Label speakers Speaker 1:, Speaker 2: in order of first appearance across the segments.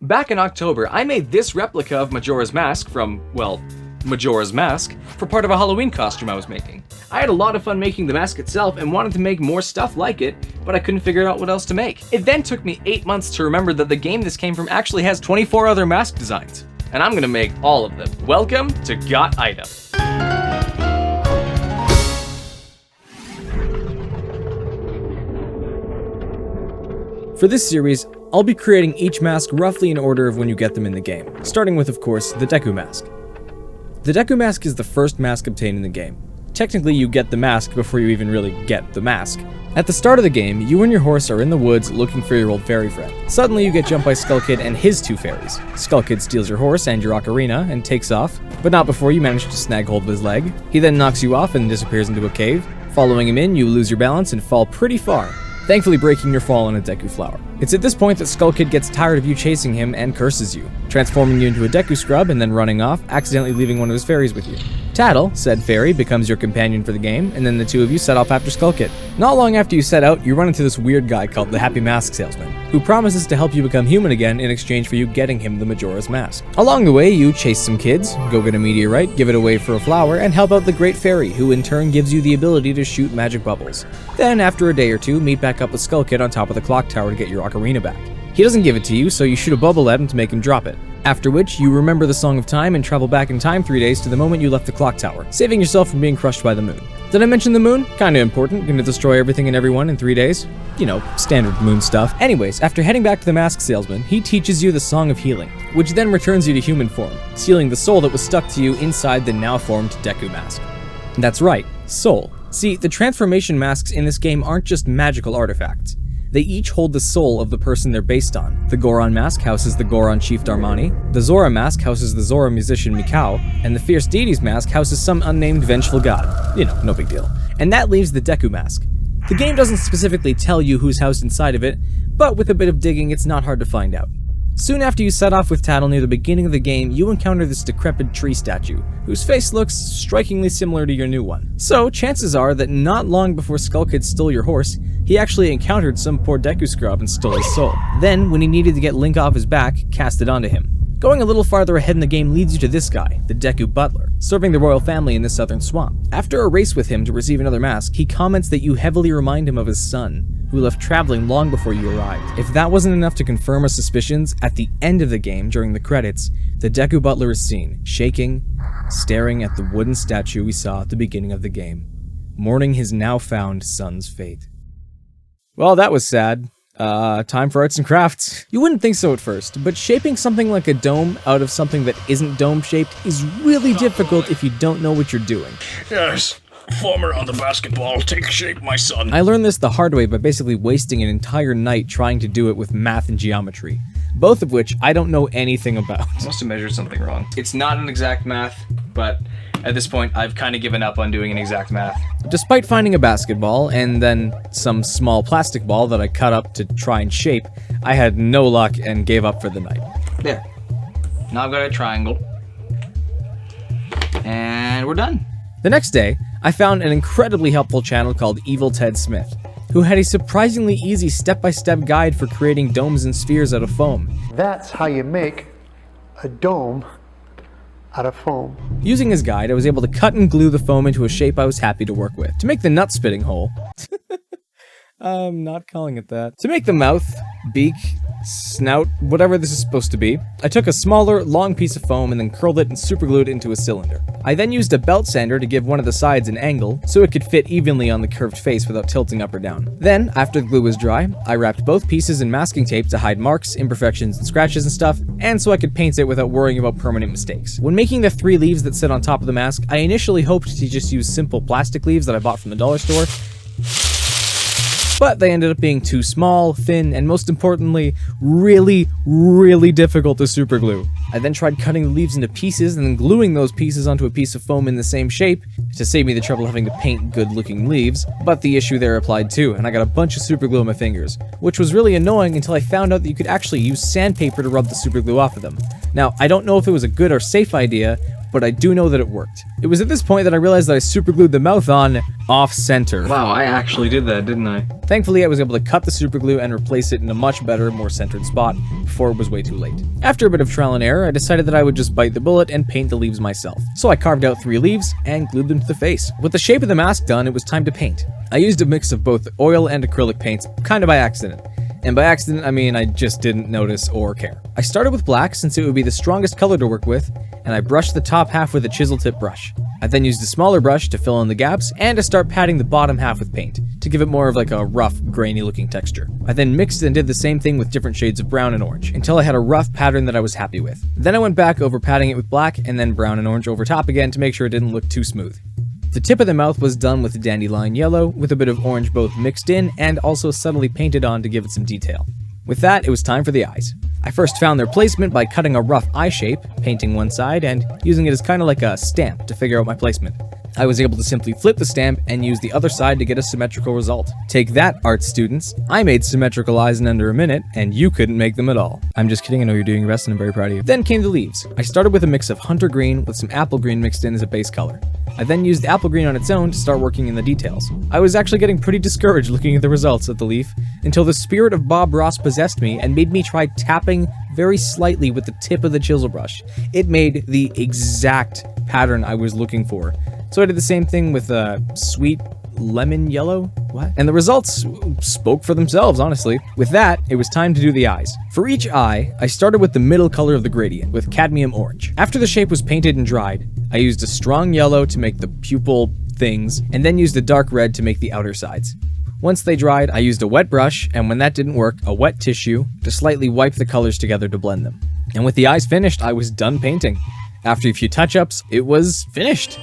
Speaker 1: Back in October, I made this replica of Majora's Mask from, well, Majora's Mask, for part of a Halloween costume I was making. I had a lot of fun making the mask itself and wanted to make more stuff like it, but I couldn't figure out what else to make. It then took me 8 months to remember that the game this came from actually has 24 other mask designs, and I'm gonna make all of them. Welcome to Got Item. For this series, I'll be creating each mask roughly in order of when you get them in the game, starting with, of course, the Deku Mask. The Deku Mask is the first mask obtained in the game. Technically, you get the mask before you even really get the mask. At the start of the game, you and your horse are in the woods looking for your old fairy friend. Suddenly, you get jumped by Skull Kid and his two fairies. Skull Kid steals your horse and your ocarina and takes off, but not before you manage to snag hold of his leg. He then knocks you off and disappears into a cave. Following him in, you lose your balance and fall pretty far, thankfully breaking your fall on a Deku flower. It's at this point that Skull Kid gets tired of you chasing him and curses you, transforming you into a Deku scrub and then running off, accidentally leaving one of his fairies with you. Tattle, said fairy, becomes your companion for the game, and then the two of you set off after Skull Kid. Not long after you set out, you run into this weird guy called the Happy Mask Salesman, who promises to help you become human again in exchange for you getting him the Majora's Mask. Along the way, you chase some kids, go get a meteorite, give it away for a flower, and help out the Great Fairy, who in turn gives you the ability to shoot magic bubbles. Then, after a day or two, meet back up with Skull Kid on top of the clock tower to get your ocarina back. He doesn't give it to you, so you shoot a bubble at him to make him drop it. After which, you remember the Song of Time and travel back in time 3 days to the moment you left the clock tower, saving yourself from being crushed by the moon. Did I mention the moon? Kinda important, gonna destroy everything and everyone in 3 days. You know, standard moon stuff. Anyways, after heading back to the Mask Salesman, he teaches you the Song of Healing, which then returns you to human form, sealing the soul that was stuck to you inside the now formed Deku Mask. That's right, soul. See, the transformation masks in this game aren't just magical artifacts. They each hold the soul of the person they're based on. The Goron mask houses the Goron chief Darmani, the Zora mask houses the Zora musician Mikau, and the Fierce Deities mask houses some unnamed vengeful god. You know, no big deal. And that leaves the Deku mask. The game doesn't specifically tell you who's housed inside of it, but with a bit of digging it's not hard to find out. Soon after you set off with Tattle near the beginning of the game, you encounter this decrepit tree statue, whose face looks strikingly similar to your new one. So, chances are that not long before Skull Kid stole your horse, he actually encountered some poor Deku scrub and stole his soul. Then, when he needed to get Link off his back, cast it onto him. Going a little farther ahead in the game leads you to this guy, the Deku Butler, serving the royal family in the southern swamp. After a race with him to receive another mask, he comments that you heavily remind him of his son, who left traveling long before you arrived. If that wasn't enough to confirm our suspicions, at the end of the game, during the credits, the Deku Butler is seen, shaking, staring at the wooden statue we saw at the beginning of the game, mourning his now found son's fate. Well, that was sad. Time for arts and crafts. You wouldn't think so at first, but shaping something like a dome out of something that isn't dome-shaped is really difficult if you don't know what you're doing.
Speaker 2: Yes, former on the basketball, take shape, my son.
Speaker 1: I learned this the hard way by basically wasting an entire night trying to do it with math and geometry, both of which I don't know anything about. I must have measured something wrong. It's not an exact math, but at this point, I've kind of given up on doing an exact math. Despite finding a basketball and then some small plastic ball that I cut up to try and shape, I had no luck and gave up for the night. There. Now I've got a triangle. And we're done. The next day, I found an incredibly helpful channel called Evil Ted Smith, who had a surprisingly easy step-by-step guide for creating domes and spheres out of foam.
Speaker 3: That's how you make a dome out of foam.
Speaker 1: Using his guide, I was able to cut and glue the foam into a shape I was happy to work with. To make the nut-spitting hole, I'm not calling it that. To make the mouth, beak, snout, whatever this is supposed to be, I took a smaller, long piece of foam and then curled it and superglued it into a cylinder. I then used a belt sander to give one of the sides an angle, so it could fit evenly on the curved face without tilting up or down. Then, after the glue was dry, I wrapped both pieces in masking tape to hide marks, imperfections, and scratches and stuff, and so I could paint it without worrying about permanent mistakes. When making the 3 leaves that sit on top of the mask, I initially hoped to just use simple plastic leaves that I bought from the dollar store, but they ended up being too small, thin, and most importantly, really, really difficult to superglue. I then tried cutting the leaves into pieces and then gluing those pieces onto a piece of foam in the same shape to save me the trouble having to paint good-looking leaves, but the issue there applied too, and I got a bunch of superglue on my fingers, which was really annoying until I found out that you could actually use sandpaper to rub the superglue off of them. Now, I don't know if it was a good or safe idea, but I do know that it worked. It was at this point that I realized that I superglued the mouth on off-center.
Speaker 4: Wow, I actually did that, didn't I?
Speaker 1: Thankfully, I was able to cut the superglue and replace it in a much better, more centered spot before it was way too late. After a bit of trial and error, I decided that I would just bite the bullet and paint the leaves myself. So I carved out 3 leaves and glued them to the face. With the shape of the mask done, it was time to paint. I used a mix of both oil and acrylic paints, kind of by accident. And by accident, I mean I just didn't notice or care. I started with black since it would be the strongest color to work with, and I brushed the top half with a chisel tip brush. I then used a smaller brush to fill in the gaps and to start patting the bottom half with paint, to give it more of like a rough, grainy looking texture. I then mixed and did the same thing with different shades of brown and orange, until I had a rough pattern that I was happy with. Then I went back over patting it with black, and then brown and orange over top again to make sure it didn't look too smooth. The tip of the mouth was done with dandelion yellow, with a bit of orange both mixed in and also subtly painted on to give it some detail. With that, it was time for the eyes. I first found their placement by cutting a rough eye shape, painting one side, and using it as kind of like a stamp to figure out my placement. I was able to simply flip the stamp and use the other side to get a symmetrical result. Take that, art students. I made symmetrical eyes in under a minute, and you couldn't make them at all. I'm just kidding, I know you're doing your best and I'm very proud of you. Then came the leaves. I started with a mix of hunter green with some apple green mixed in as a base color. I then used apple green on its own to start working in the details. I was actually getting pretty discouraged looking at the results of the leaf, until the spirit of Bob Ross possessed me and made me try tapping very slightly with the tip of the chisel brush. It made the exact pattern I was looking for. So I did the same thing with sweet lemon yellow? What? And the results spoke for themselves, honestly. With that, it was time to do the eyes. For each eye, I started with the middle color of the gradient, with cadmium orange. After the shape was painted and dried, I used a strong yellow to make the pupil things, and then used a dark red to make the outer sides. Once they dried, I used a wet brush, and when that didn't work, a wet tissue to slightly wipe the colors together to blend them. And with the eyes finished, I was done painting. After a few touch-ups, it was finished.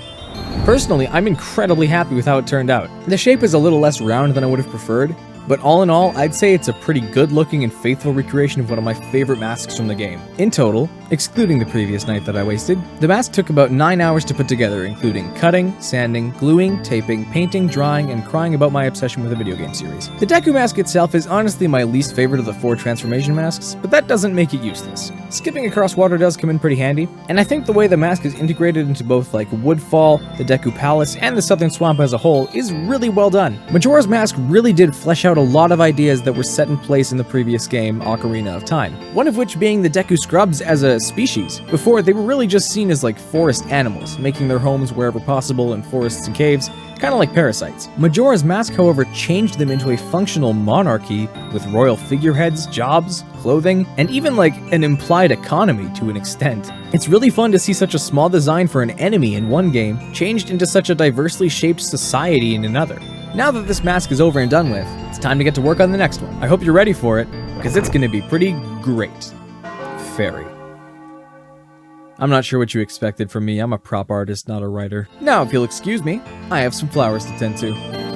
Speaker 1: Personally, I'm incredibly happy with how it turned out. The shape is a little less round than I would have preferred, but all in all, I'd say it's a pretty good looking and faithful recreation of one of my favorite masks from the game. In total, excluding the previous night that I wasted, the mask took about 9 hours to put together, including cutting, sanding, gluing, taping, painting, drawing, and crying about my obsession with a video game series. The Deku Mask itself is honestly my least favorite of the 4 transformation masks, but that doesn't make it useless. Skipping across water does come in pretty handy, and I think the way the mask is integrated into both like Woodfall, the Deku Palace, and the Southern Swamp as a whole is really well done. Majora's Mask really did flesh out a lot of ideas that were set in place in the previous game, Ocarina of Time. One of which being the Deku Scrubs as a species. Before, they were really just seen as like forest animals, making their homes wherever possible in forests and caves, kind of like parasites. Majora's Mask, however, changed them into a functional monarchy with royal figureheads, jobs, clothing, and even like an implied economy to an extent. It's really fun to see such a small design for an enemy in one game changed into such a diversely shaped society in another. Now that this mask is over and done with, it's time to get to work on the next one. I hope you're ready for it, because it's going to be pretty great. Fairy. I'm not sure what you expected from me. I'm a prop artist, not a writer. Now, if you'll excuse me, I have some flowers to tend to.